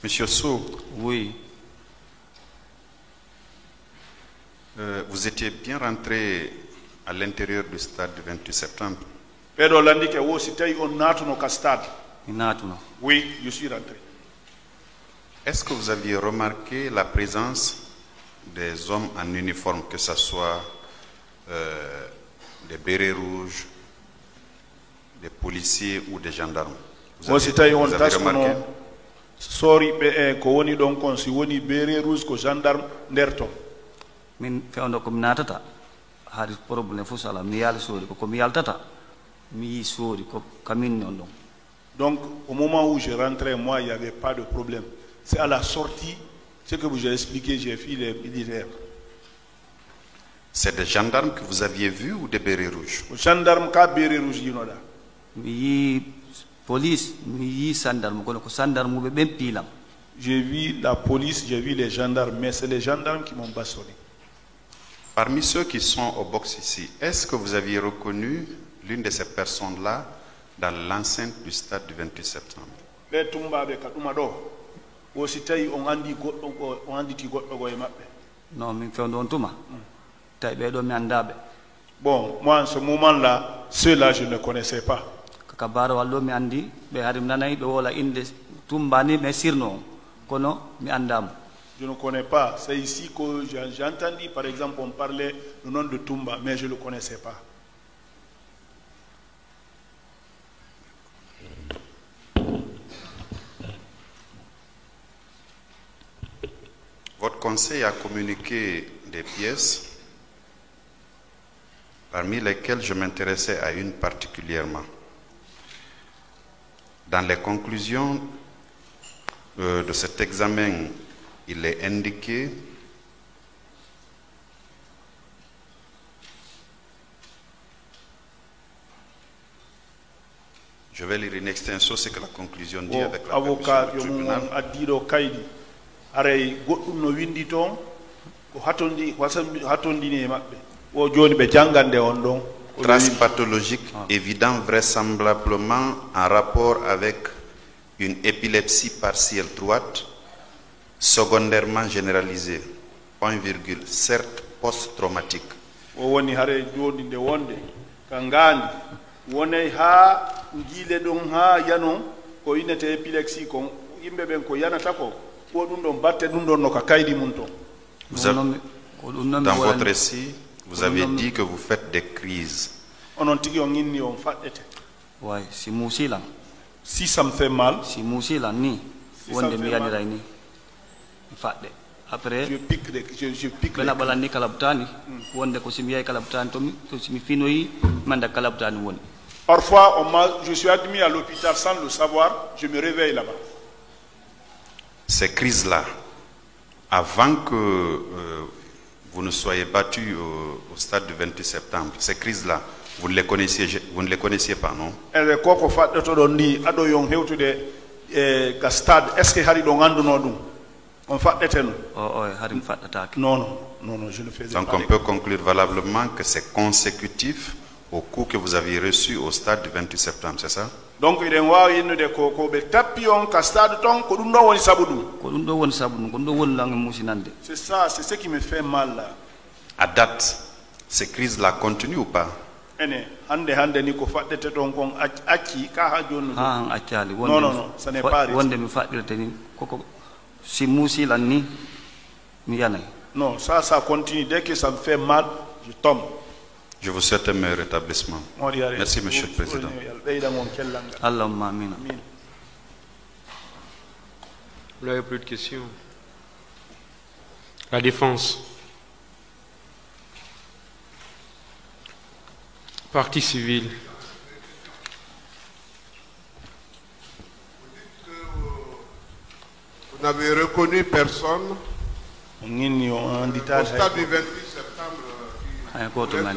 Monsieur Sow. Oui. Vous étiez bien rentré à l'intérieur du stade du 28 septembre. Oui, je suis rentré. Est-ce que vous aviez remarqué la présence des hommes en uniforme, que ce soit des bérets rouges, des policiers ou des gendarmes? Vous avez remarqué? Sorry, ko woni don kon si woni bérets rouges ko gendarme nderto. Min fewndo ko mi natata haade probléme fof sala mi yaala soodi ko mi yaltata mi yi soodi ko kamin non ɗon. Donc au moment où je rentrais, moi il n'y avait pas de problème. C'est à la sortie, ce que vous avez expliqué, j'ai fait les militaires. C'est des gendarmes que vous aviez vus ou des bérets rouges? Gendarme ka béret rouge yinoda. Mi yi police mi yi sandarme kono ko sandarme ɓe ɓen piilam. J'ai vu la police, j'ai vu les gendarmes, mais c'est les gendarmes qui m'ont bastonné. Parmi ceux qui sont au box ici, est-ce que vous aviez reconnu l'une de ces personnes-là dans l'enceinte du stade du 28 septembre? Non, min fewndo on tuma. Tawi ɓeɗo mi andaɓe. Bon, moi en ce moment-là, ceux-là je ne connaissais pas. Kaka barawal ɗo mi andi ɓe haade mi nanayi ɓe wola inde tumbani ɓe sirno on kono mi andamo. Je ne connais pas. C'est ici que j'ai entendu, par exemple, on parlait le nom de Toumba, mais je ne le connaissais pas. Votre conseil a communiqué des pièces, parmi lesquelles je m'intéressais à une particulièrement. Dans les conclusions de cet examen, il est indiqué je vais lire une extension, c'est que la conclusion dit avec la avocat permission du tribunal. addiɗo kaydi aray goɗɗum no windi toon ko hatondini e maɓɓe o joni ɓe jangande on ɗon Traces pathologiques évidentes vraisemblablement en rapport avec une épilepsie partielle droite, secondairement généralisée, point virgule, certes post-traumatique. o woni hare joni nde wonde ka ngandi wonay ha jiile ɗon ha yanon ko innete épilepsie ko yimɓe ɓen ko yanata ko ko ɗum ɗon batte ɗum ɗon no ka kaydi mum ton. Dans votre récit, vous avez dit que vous faites des crises. Onon tigi on inni on faɗɗete. Ouais, si musilan. Si ça me fait mal. Si musilan ni wonde mi yadira ni mi faɗɗe. Après je pique bena ɓalanni kalabtani wonde ko simi yahi kalabtani to simi finoyi manda kalabtani woni. Parfois je suis admis à l'hôpital sans le savoir, je me réveille là-bas. Ces crises-là, avant que vous ne soyez battu au stade du 28 septembre, ces crises-là, vous ne les connaissiez pas, non? Est-ce que Harry don anduno dum? On faɗɗete non? Harim faɗɗatake. Non, je ne faisais pas. Donc on peut conclure valablement que c'est consécutif au coup que vous aviez reçu au stade du 28 septembre, c'est ça? Donc il wawi innude ko ɓe tappi on ka stade ton ko ɗum ɗon woni sabu ɗum. Ko ɗum ɗo woni sabu ɗum ko ɗum ɗo woni langue musinande. C'est ça, c'est ce qui me fait mal là. À date, ces crises-là continuent ou pas? Ene hande ni ko faɗɗete ton kon acci ka ha joni. Ha an accali wonde. Non, ça n'est pas. Wonde mi faɗɗirte ni koko si musilan ni mi yanay. Non, ça continue. Dès que ça me fait mal, je tombe. Je vous souhaite un meilleur rétablissement. Merci, Monsieur le Président. Allahumma amin. Vous n'avez plus de questions? La défense. Partie civile. Vous n'avez reconnu personne au stade du 28 septembre dans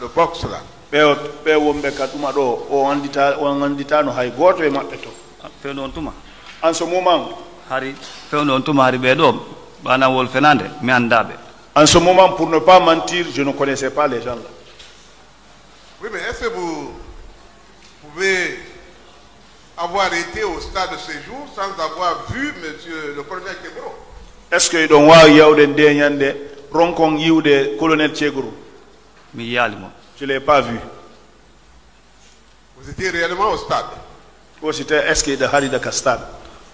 le box là. En ce moment, en ce moment, pour ne pas mentir, je ne connaissais pas les gens là. Oui, mais est-ce que vous pouvez avoir été au stade de séjour sans avoir vu monsieur le colonel Tchegro? Est-ce que don wa yawde de nyande ronkon yiwde colonel Tchegro? mi yaalimo. Je l'ai pas vu. Vous étiez réellement au stade? Ou c'était est-ce que de Harida Kastad?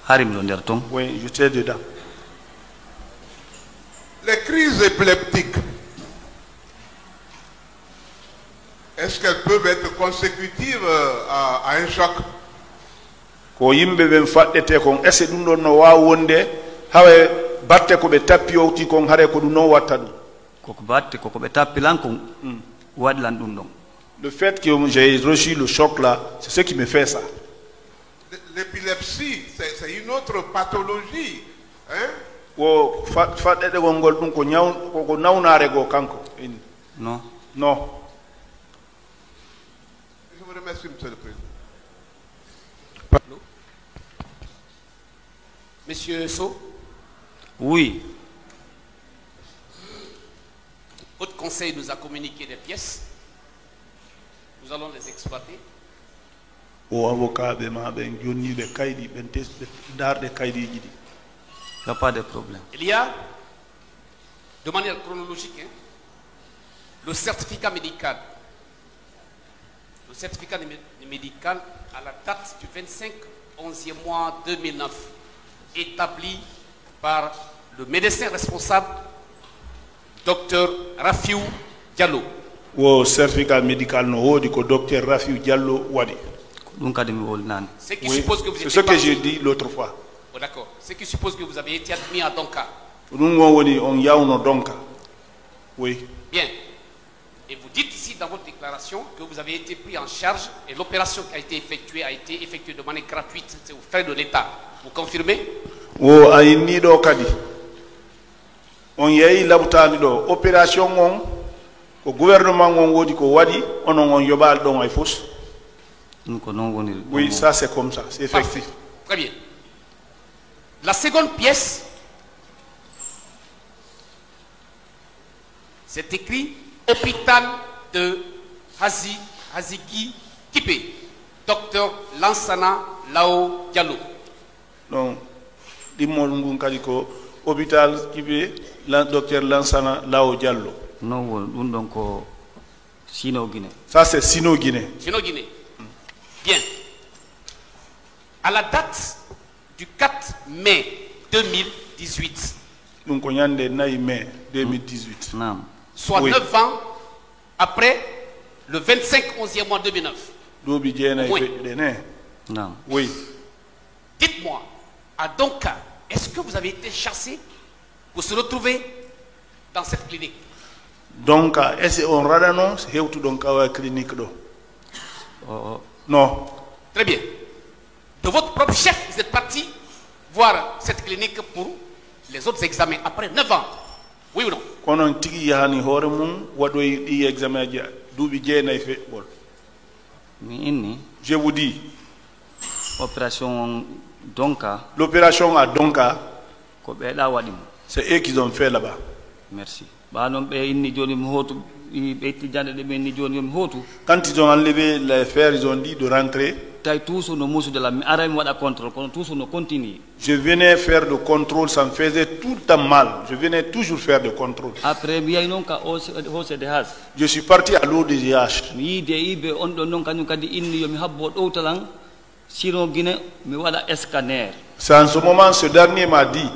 harim ɗo nder ton. Oui, j'étais dedans. Les crises épileptiques, est-ce qu'elles peuvent être consécutives à un choc? Ko yimbe ben faddete kon est-ce dum don no wa wonde hawe batte ko be tappi owti kon hare ko dum no watta dum? koko batte koko ɓe tappilan kon waɗilan ɗum ɗon. Le fait que j'ai reçu le choc là, c'est ce qui me fait ça. L'épilepsie, c'est une autre pathologie. Hein? Wo faddede gongol dum ko nyaw ko nawnare go kanko. Non. Non. Je vous remercie, monsieur le président. Monsieur So, Oui. votre conseil nous a communiqué des pièces. Nous allons les exploiter. O avocat be ma ben jonni be kaydi ben tes darde kaydi jidi. Il n'y a pas de problème. Il y a, de manière chronologique, hein, le certificat médical. Le certificat médical à la date du 25/11e mois 2009, établi par le médecin responsable, Dr Rafiou Diallo. Wo certificat médical no wodi ko docteur Rafiou Diallo wadi. ɗum kadi mi wolnani. Ce qui Oui, suppose que vous c'est étiez ce que parti- j'ai dit l'autre fois. Oh, d'accord. Ce qui suppose que vous avez été admis à Donka. Dum woni on yawno donka. Oui. Bien. Et vous dites ici dans votre déclaration que vous avez été pris en charge et l'opération qui a été effectuée de manière gratuite, c'est aux frais de l'État. Vous confirmez? Wo ayini do kadi. On yeyi labtani do opération on ko gouvernement on wodi ko wadi onon on yobal don ay fos. ɗum ko noon woni. Oui, ça c'est comme ça, c'est effectif. Parfait. Très bien. La seconde pièce, c'est écrit hôpital de Hazigi Kipé, docteur Lansana Lao Diallo. Donc dimol ngun kadi ko hôpital kibe la docteur Lansana Lao Diallo. non woni ɗum ɗon ko Sino Guinée. Ça c'est Sino Guinée. Sino Guinée. Bien. À la date du 4 mai 2018, Donc ko nyande nay mai 2018. Naam. soit Oui. 9 ans après le 25/11e mois 2009. Dobi jena Oui. dene. Naam. Oui. Dites-moi, à Donka, est-ce que vous avez été chassé pour se retrouver dans cette clinique? Donc est-ce on radano hewtu donc kawa clinique do? O Non. Très bien. De votre propre chef, vous êtes parti voir cette clinique pour les autres examens après 9 ans. Oui ou non? Konon tigi yahani hore mum wadoy di examen ji duubi jeenay fe bol. mi inni Je vous dis, opération Donka l'opération à Donka, ko ɓeeɗa waɗimo. c'est eux qui ont fait là-bas. Merci. ɓa noon ɓe inni joni mi hootu ɓe itti jande ɗe ɓe inni joni yomi hootu Quand ils ont enlevé les fers, ils ont dit de rentrer. tawi toujours no musude la mi ara mi waɗa contrôle kono toujours no continue. Je venais faire de contrôle, ça me faisait tout le temps mal. Je venais toujours faire de contrôle. après mi yahi noon ka hosede has Je suis parti à l'ODGH. mi yiide iɓe on ɗon noon kañum kadi inni yomi habbo ɗowtalan Sino Guinée mi waɗa scanner. C'est en ce moment, ce dernier m'a dit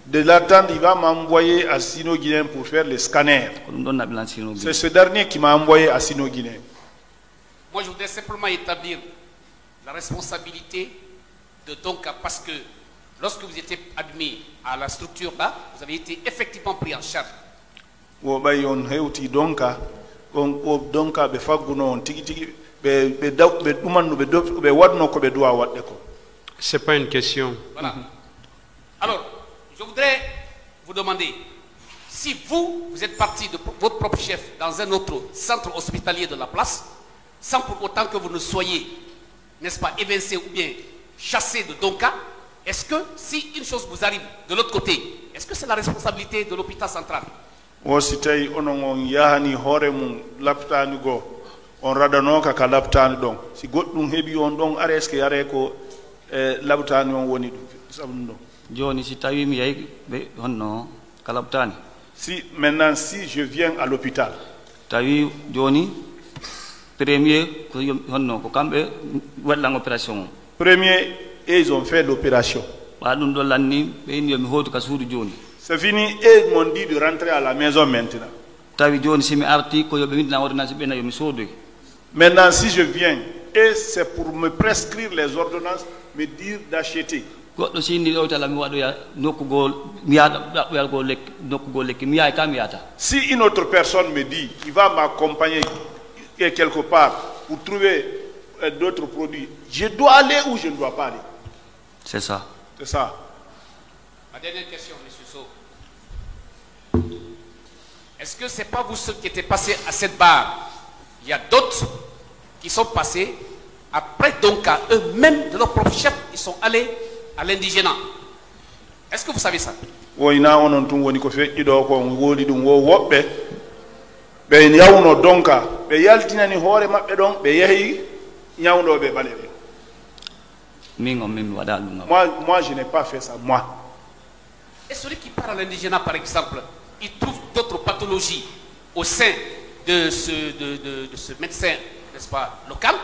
de l'attendre, il va m'envoyer à Sino Guinée pour faire les scanners. ko ɗum ɗon naɓilan Sino C'est Guinée. ce dernier qui m'a envoyé à Sino Guinée. Moi, je voudrais simplement établir la responsabilité de Donka parce que lorsque vous étiez admis à la structure là, vous avez été effectivement pris en charge. Wo ɓay on hewti donka on o donka ɓe fagguno on tigi tigi ɓe ɗumanno ɓe waɗno ko ɓe duwa waɗde ko. C'est pas une question. Voilà. Alors, je voudrais vous demander si vous êtes parti de votre propre chef dans un autre centre hospitalier de la place, sans pour autant que vous ne soyez, n'est-ce pas, évincé ou bien chassé de Donka, est-ce que si une chose vous arrive de l'autre côté, est-ce que c'est la responsabilité de l'hôpital central? O si tawi onon on yahani hoore mum labtani goo on radanoka ka labtani ɗon si goɗɗum heeɓi on ɗon ara est ce que yare ko labtani on woni dum sabun do joni si tawi mi yayi be honno kalabtani si maintenant si je viens à l'hôpital tawi joni premier ko honno ko kambe wadlan opération premier et ils ont fait l'opération ba dum do lanni be indi mi hoto ka suudu joni c'est fini et ils m'ont dit de rentrer à la maison maintenant tawi joni si mi arti ko yobe windina ordonnance be na yo mi soodoy maintenant si je viens et c'est pour me prescrire les ordonnances me dire d'acheter goddo sindi do tala mi wado ya nokkugol mi yaada yal go lek nokkugol lek mi yaay kam yaata si une autre personne me dit il va m'accompagner quelque part pour trouver d'autres produits je dois aller ou je ne dois pas aller c'est ça Ma dernière question, monsieur Sow. Est-ce que c'est pas vous ceux qui étaient passés à cette barre? Il y a d'autres qui sont passés après, donc à eux-mêmes de leur propre chef, ils sont allés à l'indigénat. Est-ce que vous savez ça? Oui, il y a un tum woni ko feƴƴi ɗo ko woli ɗum wo woɓɓe ɓe yawno donka ɓe yaltinani hoore maɓɓe ɗon ɓe yehi ñawɗoɓe ɓale ɓe. Moi, je n'ai pas fait ça, moi. Et celui qui part à l'indigénat, par exemple, il trouve d'autres pathologies au sein de ce médecin, n'est-ce pas, local.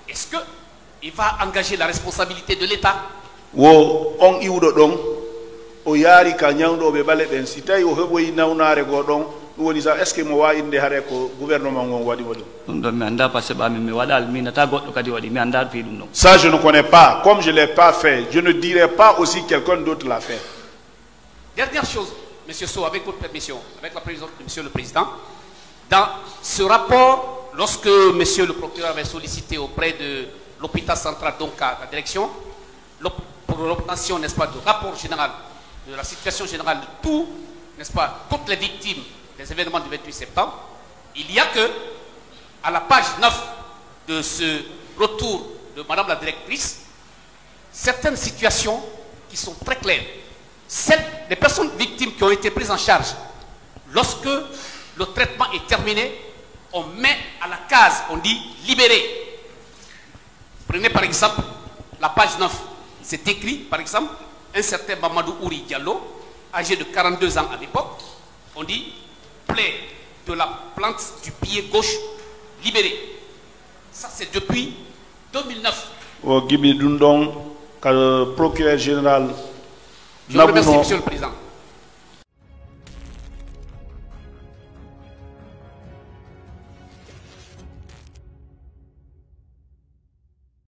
Est-ce qu'il va engager la responsabilité de l'État? Wo on iwdo don o yaari ka ñawɗoɓe ɓale ɓen si tawi o heɓoyi nawnare go ɗon ɗum woni sa est ce que mo wawi inde hare ko gouvernement on waɗi ɗum ɗum ɗon mi anda par ce que mi waɗal minata goɗɗo kadi waɗi mi anda fi ɗum ɗon ça je ne connais pas comme je l'ai pas fait je ne dirai pas aussi quelqu'un d'autre l'a fait. Dernière chose monsieur Sow, avec votre permission, avec la présence de monsieur le président, dans ce rapport lorsque monsieur le procureur avait sollicité auprès de l'hôpital central, donc à la direction, pour l'obtention, n'est-ce pas, du rapport général, de la situation générale de tout, n'est-ce pas, toutes les victimes des événements du 28 septembre, il y a que, à la page 9 de ce retour de madame la directrice, certaines situations qui sont très claires. Les personnes victimes qui ont été prises en charge, lorsque le traitement est terminé, on met à la case, on dit libéré. Prenez par exemple la page 9. C'est écrit, par exemple, un certain Mamadou Ouri Diallo, âgé de 42 ans à l'époque, on dit plaie de la plante du pied gauche libérée. Ça, c'est depuis 2009. Au Gibi Dundong, procureur général. Je vous remercie, monsieur le président.